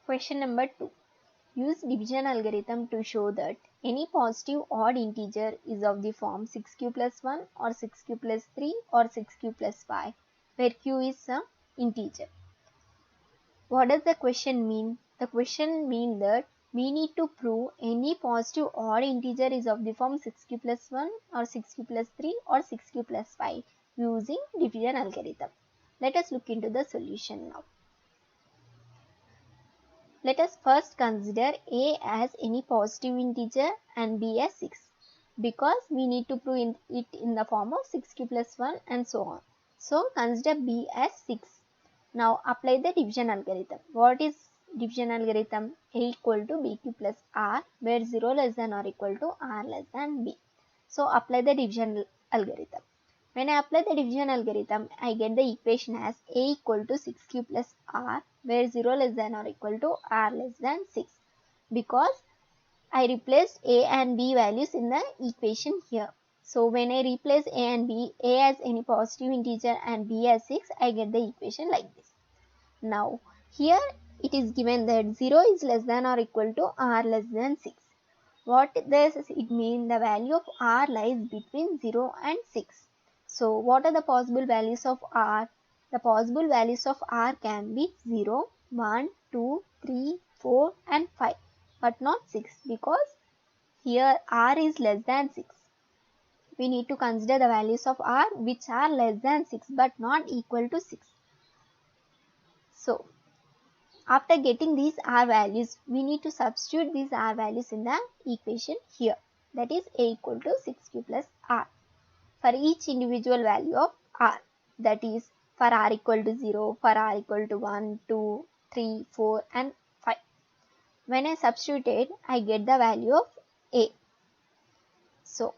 Question number 2. Use division algorithm to show that any positive odd integer is of the form 6q plus 1 or 6q plus 3 or 6q plus 5, where q is some integer. What does the question mean? The question means that we need to prove any positive odd integer is of the form 6q plus 1 or 6q plus 3 or 6q plus 5 using division algorithm. Let us look into the solution now. Let us first consider a as any positive integer and b as 6, because we need to prove it in the form of 6q plus 1 and so on. So consider b as 6. Now apply the division algorithm. What is division algorithm? A equal to bq plus r, where 0 less than or equal to r less than b. So apply the division algorithm. When I apply the division algorithm, I get the equation as a equal to 6q plus r, where 0 less than or equal to r less than 6, because I replaced a and b values in the equation here. So when I replace a and b, a as any positive integer and b as 6, I get the equation like this. Now here it is given that 0 is less than or equal to r less than 6. What does it mean? The value of r lies between 0 and 6. So what are the possible values of r? The possible values of r can be 0, 1, 2, 3, 4 and 5, but not 6, because here r is less than 6. We need to consider the values of r which are less than 6 but not equal to 6. So after getting these r values, we need to substitute these r values in the equation here. That is a equal to 6q plus r for each individual value of r. That is for r equal to 0, for r equal to 1, 2, 3, 4 and 5. When I substitute, I get the value of a. So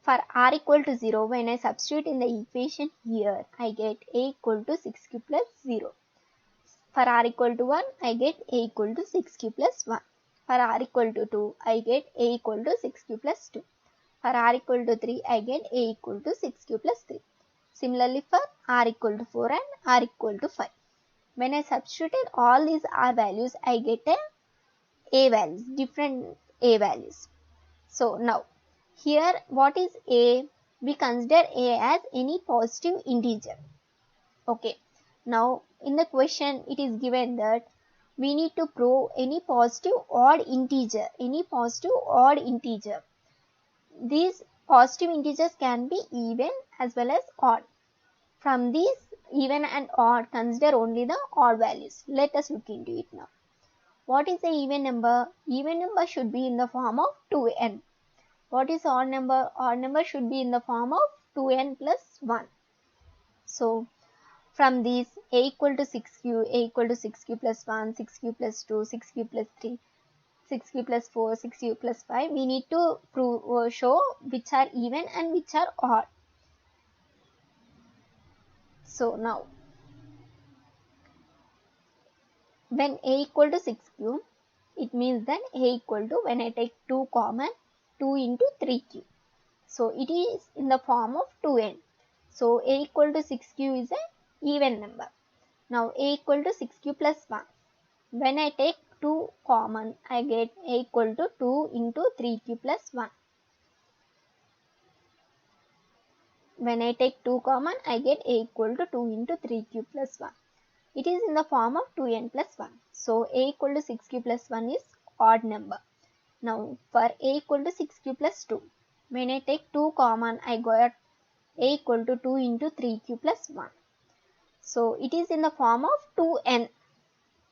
for r equal to 0, when I substitute in the equation here, I get a equal to 6q plus 0. For r equal to 1, I get a equal to 6q plus 1. For r equal to 2, I get a equal to 6q plus 2. For r equal to 3, I get a equal to 6q plus 3. Similarly for r equal to 4 and r equal to 5. When I substituted all these r values, I get a values, different a values. So now here what is a? We consider a as any positive integer. Okay. Now in the question it is given that we need to prove any positive odd integer. These positive integers can be even as well as odd. From these even and odd, consider only the odd values. Let us look into it now. What is the even number? Even number should be in the form of 2n. What is odd number? Odd number should be in the form of 2n plus 1. So from these a equal to 6q, a equal to 6q plus 1, 6q plus 2, 6q plus 3, 6q plus 4, 6q plus 5, we need to prove or show which are even and which are odd. So now when a equal to 6q, it means that a equal to, when I take 2 common, 2 into 3q. So it is in the form of 2n. So a equal to 6q is an even number. Now a equal to 6q plus 1. When I take 2 common, I get a equal to 2 into 3q plus 1. When I take 2 common, I get a equal to 2 into 3q plus 1. It is in the form of 2n plus 1. So a equal to 6q plus 1 is odd number. Now for a equal to 6q plus 2. When I take 2 common, I got a equal to 2 into 3q plus 1. So it is in the form of 2n.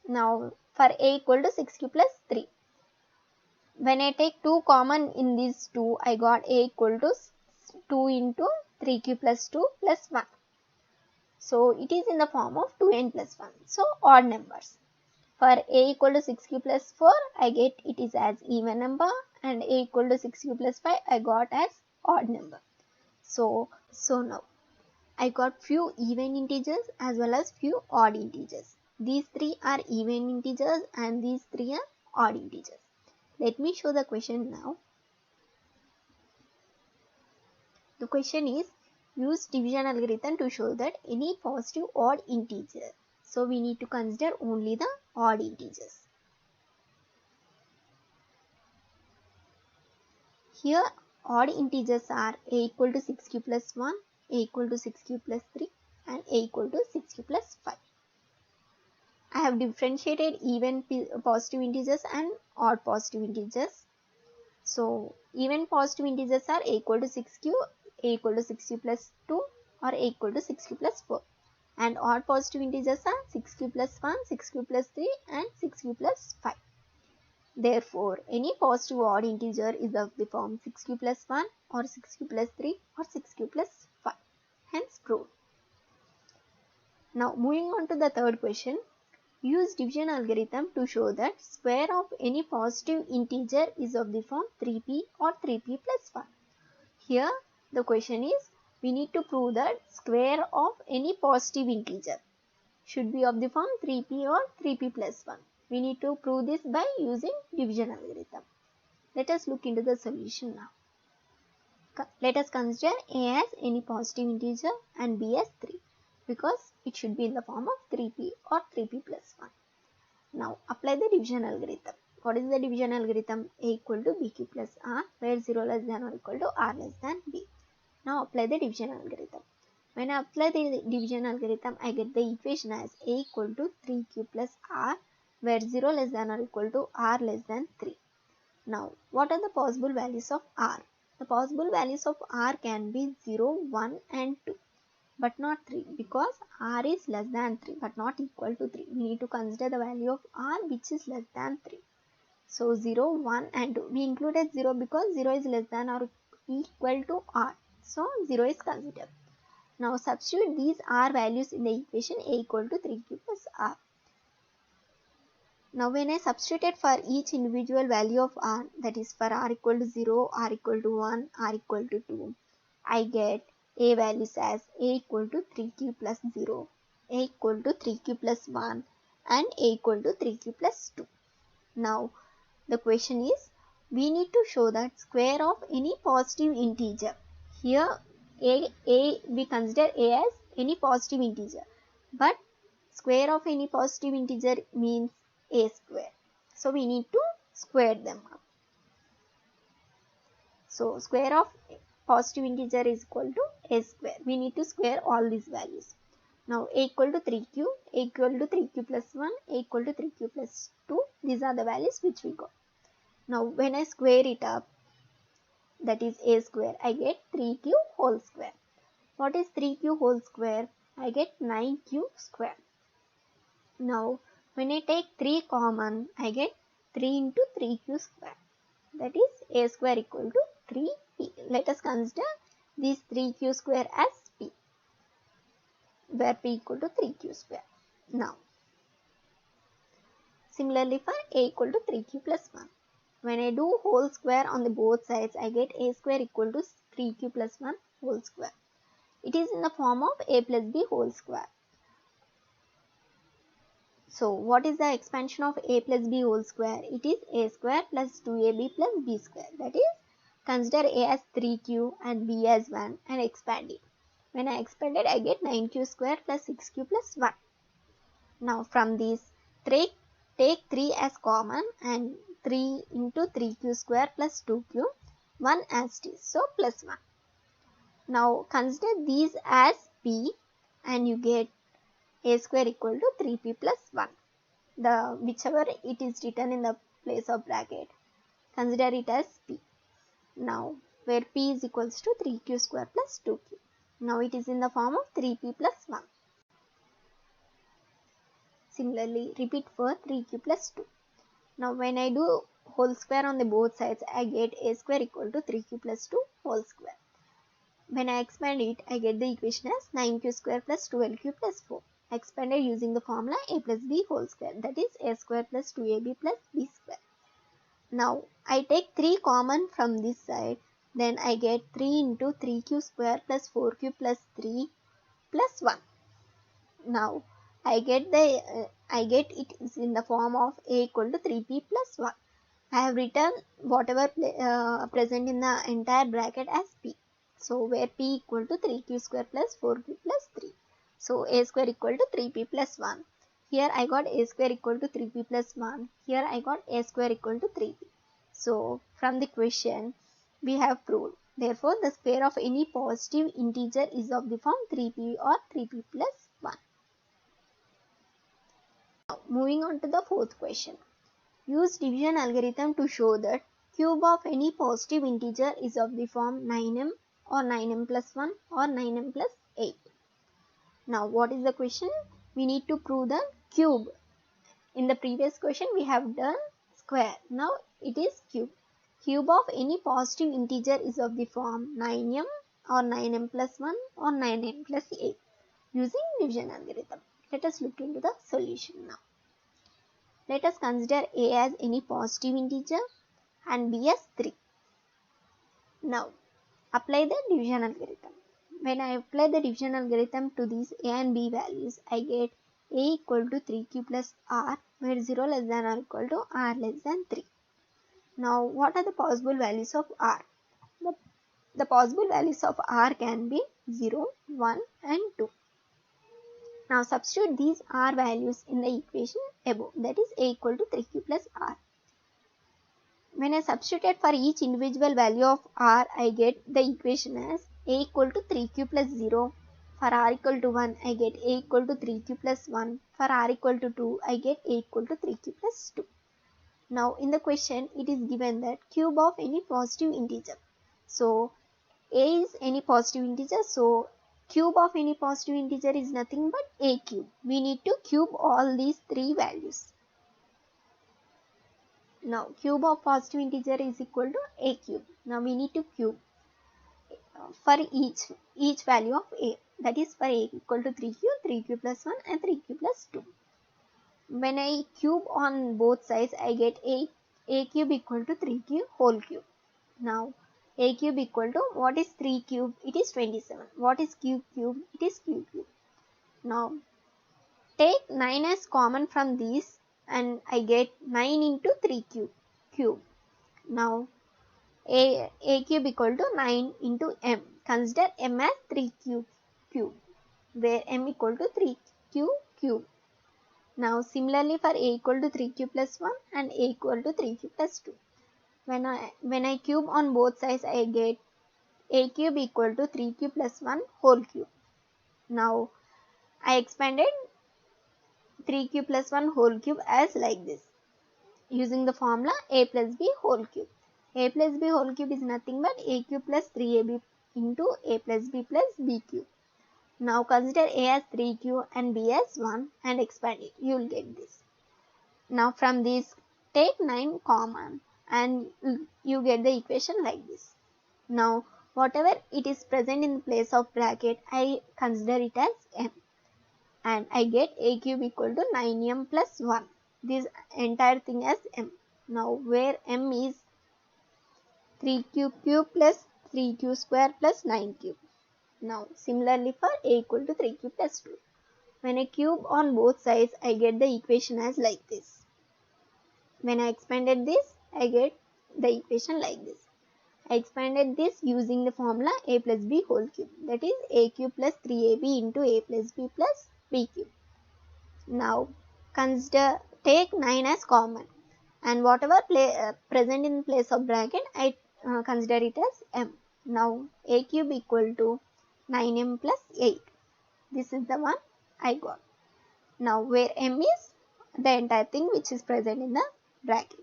Now for a equal to 6q plus 3. When I take 2 common in these 2, I got a equal to 2 into 3q plus 2 plus 1. So it is in the form of 2n plus 1. So odd numbers. For a equal to 6q plus 4, I get it is as even number, and a equal to 6q plus 5, I got as odd number. So now I got few even integers as well as few odd integers. These three are even integers and these three are odd integers. Let me show the question now. The question is, use division algorithm to show that any positive odd integer. So we need to consider only the odd integers. Here odd integers are a equal to 6q plus 1, a equal to 6q plus 3 and a equal to 6q plus 5. I have differentiated even positive integers and odd positive integers. So even positive integers are a equal to 6q, a equal to 6q plus 2 or a equal to 6q plus 4. And odd positive integers are 6q plus 1, 6q plus 3 and 6q plus 5. Therefore, any positive odd integer is of the form 6q plus 1 or 6q plus 3 or 6q plus 5. Hence proved. Now moving on to the third question. Use division algorithm to show that square of any positive integer is of the form 3p or 3p plus 1. Here the question is, we need to prove that square of any positive integer should be of the form 3p or 3p plus 1. We need to prove this by using division algorithm. Let us look into the solution now. Let us consider a as any positive integer and b as 3 because it should be in the form of 3p or 3p plus 1. Now apply the division algorithm. What is the division algorithm? A equal to bq plus r, where 0 less than or equal to r less than b. Now apply the division algorithm. When I apply the division algorithm, I get the equation as a equal to 3q plus r, where 0 less than or equal to r less than 3. Now what are the possible values of r? The possible values of r can be 0, 1 and 2. But not 3 because r is less than 3 but not equal to 3. We need to consider the value of r which is less than 3. So 0, 1 and 2. We included 0 because 0 is less than or equal to r. So 0 is considered. Now substitute these r values in the equation a equal to 3q plus r. Now when I substituted for each individual value of r, that is for r equal to 0, r equal to 1, r equal to 2, I get a values as a equal to 3q plus 0, a equal to 3q plus 1 and a equal to 3q plus 2. Now the question is, we need to show that square of any positive integer. Here we consider a as any positive integer, but square of any positive integer means a square. So we need to square them up. So square of positive integer is equal to a square. We need to square all these values. Now a equal to 3q, a equal to 3q plus 1, a equal to 3q plus 2. These are the values which we got. Now when I square it up, that is a square, I get 3q whole square. What is 3q whole square? I get 9q square. Now when I take 3 common, I get 3 into 3q square. That is a square equal to 3p. Let us consider these 3q square as p, where p equal to 3q square. Now similarly for a equal to 3q plus 1. When I do whole square on the both sides, I get a square equal to 3q plus 1 whole square. It is in the form of a plus b whole square. So what is the expansion of a plus b whole square? It is a square plus 2ab plus b square. That is, consider a as 3q and b as 1 and expand it. When I expand it, I get 9q square plus 6q plus 1. Now from this, take 3 as common and 3 into 3q square plus 2q, 1 as it is. So plus 1. Now consider these as p and you get a square equal to 3p plus 1. Whichever it is written in the place of bracket, consider it as p. Now where p is equals to 3q square plus 2q. Now it is in the form of 3p plus 1. Similarly repeat for 3q plus 2. Now when I do whole square on the both sides, I get a square equal to 3q plus 2 whole square. When I expand it, I get the equation as 9q square plus 12q plus 4. Expanded using the formula a plus b whole square, that is a square plus 2ab plus b square. Now I take 3 common from this side, then I get 3 into 3q square plus 4q plus 3 plus 1. Now I get it is in the form of a equal to 3p plus 1. I have written whatever present in the entire bracket as p. So where p equal to 3q square plus 4q plus 3. So a square equal to 3p plus 1. Here I got a square equal to 3p plus 1. Here I got a square equal to 3p. So from the question, we have proved. Therefore, the square of any positive integer is of the form 3p or 3p plus 1. Now, moving on to the fourth question. Use division algorithm to show that cube of any positive integer is of the form 9m or 9m plus 1 or 9m plus 8. Now, what is the question? We need to prove the cube. In the previous question, we have done square. Now, it is cube. Cube of any positive integer is of the form 9m or 9m plus 1 or 9m plus 8 using division algorithm. Let us look into the solution now. Let us consider a as any positive integer and b as 3. Now, apply the division algorithm. When I apply the division algorithm to these a and b values, I get a equal to 3q plus r, where 0 less than or equal to r less than 3. Now, what are the possible values of r? The possible values of r can be 0, 1 and 2. Now, substitute these r values in the equation above, that is a equal to 3q plus r. When I substitute for each individual value of r, I get the equation as a equal to 3q plus 0. For r equal to 1, I get a equal to 3q plus 1. For r equal to 2, I get a equal to 3q plus 2. Now, in the question, it is given that cube of any positive integer. So, a is any positive integer. So, cube of any positive integer is nothing but a cube. We need to cube all these three values. Now, cube of positive integer is equal to a cube. Now, we need to cube for each value of a. That is for a equal to 3q, 3q plus 1 and 3q plus 2. When I cube on both sides, I get a cube equal to 3q whole cube. Now, a cube equal to, what is 3 cube? It is 27. What is cube? It is cube. Now, take 9 as common from these and I get 9 into 3 cube. Now, a cube equal to 9 into m. Consider m as 3 cube, where m equal to 3q cube. Now, similarly for a equal to 3q plus 1 and a equal to 3q plus 2. When I cube on both sides, I get a cube equal to 3q plus 1 whole cube. Now, I expanded 3q plus 1 whole cube as like this, using the formula a plus b whole cube. A plus b whole cube is nothing but a cube plus 3ab into a plus b plus b cube. Now, consider a as 3q and b as 1 and expand it. You will get this. Now, from this, take 9 common and you get the equation like this. Now, whatever it is present in place of bracket, I consider it as m. And I get a cube equal to 9m plus 1. This entire thing as m. Now, where m is 3q cube plus 3q square plus 9 cube. Now, similarly for a equal to 3q plus 2. When I cube on both sides, I get the equation as like this. When I expanded this, I get the equation like this. I expanded this using the formula a plus b whole cube. That is a cube plus 3ab into a plus b plus b cube. Now, take 9 as common. And whatever present in place of bracket, I consider it as m. Now, a cube equal to 9m plus 8. This is the one I got. Now, where m is the entire thing which is present in the bracket.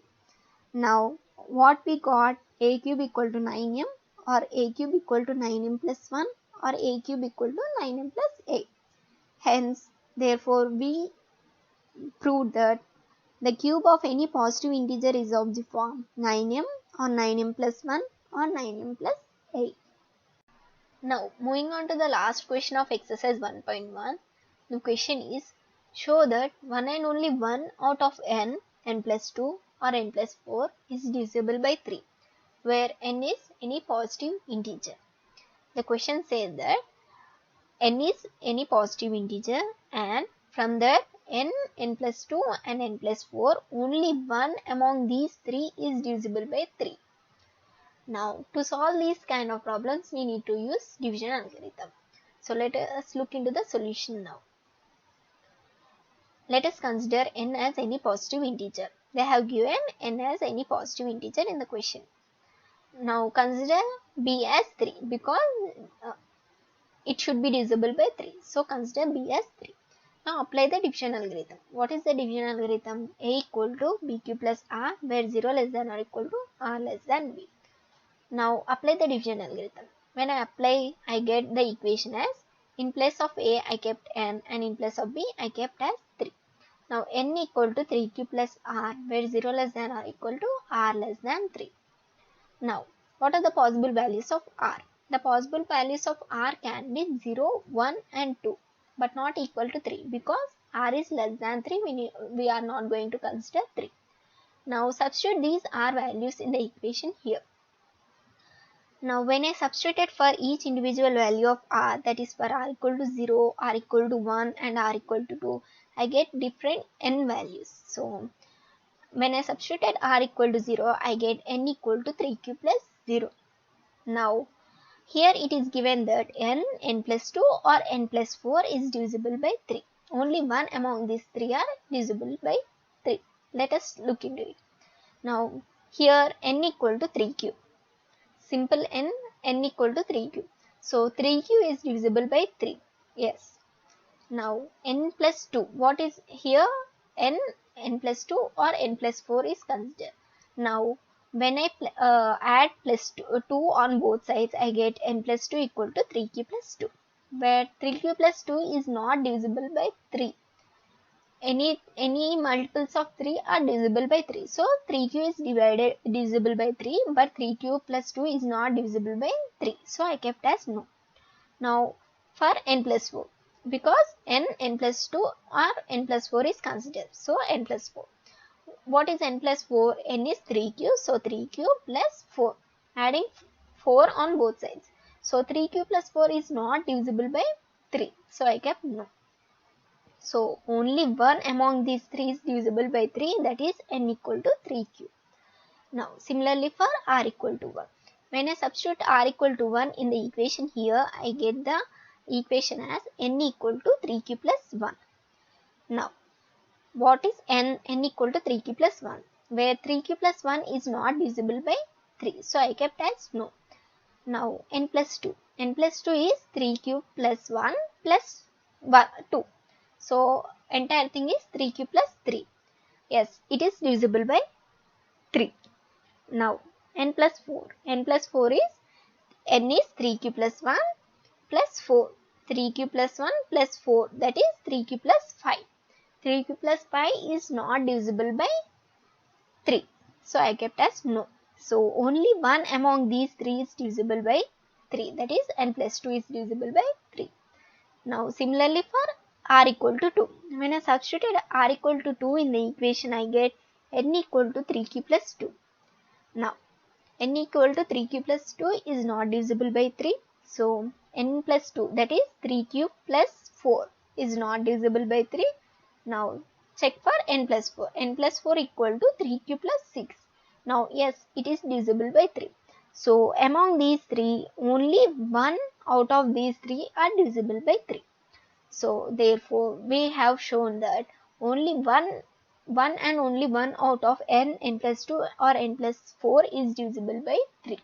Now, what we got, a cube equal to 9m or a cube equal to 9m plus 1 or a cube equal to 9m plus 8. Hence, therefore, we proved that the cube of any positive integer is of the form 9m or 9m plus 1 or 9m plus 8. Now, moving on to the last question of exercise 1.1. The question is, show that one and only one out of n plus 2 or n plus 4 is divisible by 3, where n is any positive integer. The question says that n is any positive integer and from that n plus 2 and n plus 4, only one among these three is divisible by 3. Now, to solve these kind of problems, we need to use division algorithm. So, let us look into the solution now. Let us consider n as any positive integer. They have given n as any positive integer in the question. Now consider b as 3 because it should be divisible by 3. So consider b as 3. Now apply the division algorithm. What is the division algorithm? A equal to bq plus r, where 0 less than or equal to r less than b. Now apply the division algorithm. When I apply, I get the equation as, in place of a I kept n and in place of b I kept as 3. Now n equal to 3q plus r, where 0 less than or equal to r less than 3. Now what are the possible values of r? The possible values of r can be 0, 1 and 2, but not equal to 3, because r is less than 3, we are not going to consider 3. Now substitute these r values in the equation here. Now when I substituted for each individual value of r, that is for r equal to 0, r equal to 1 and r equal to 2, I get different n values. So when I substituted r equal to 0, I get n equal to 3q plus 0. Now here it is given that n plus 2 or n plus 4 is divisible by 3. Only one among these three are divisible by 3. Let us look into it. Now here n equal to 3q. Simple n equal to 3q. So 3q is divisible by 3. Yes. Now n plus 2. What is here? n plus 2 or n plus 4 is considered. Now when I add plus 2 on both sides, I get n plus 2 equal to 3q plus 2. Where 3q plus 2 is not divisible by 3. Any multiples of 3 are divisible by 3. So 3q is divisible by 3, but 3q plus 2 is not divisible by 3. So I kept as no. Now for n plus 4, because n plus 2 or n plus 4 is considered. So n plus 4. What is n plus 4? N is 3q. So 3q plus 4. Adding 4 on both sides. So 3q plus 4 is not divisible by 3. So I kept no. So only one among these three is divisible by 3, that is n equal to 3q. Now similarly for r equal to 1. When I substitute r equal to 1 in the equation here, I get the equation as n equal to 3q plus 1. Now what is n? N equal to 3q plus 1, where 3q plus 1 is not divisible by 3. So I kept as no. Now n plus 2. N plus 2 is 3q plus 1 plus 2. So entire thing is 3q plus 3. Yes, it is divisible by 3. Now n plus 4. N plus 4 is, n is 3q plus 1 plus 4. 3q plus 1 plus 4, that is 3q plus 5. 3q plus 5 is not divisible by 3. So I kept as no. So only one among these three is divisible by 3, that is n plus 2 is divisible by 3. Now similarly for r equal to 2. When I substituted r equal to 2 in the equation, I get n equal to 3q plus 2. Now n equal to 3q plus 2 is not divisible by 3. So n plus 2, that is 3q plus 4 is not divisible by 3. Now check for n plus 4. N plus 4 equal to 3q plus 6. Now yes, it is divisible by 3. So among these three, only one out of these three are divisible by 3. So therefore we have shown that only one and only one out of n plus 2 or n plus 4 is divisible by 3.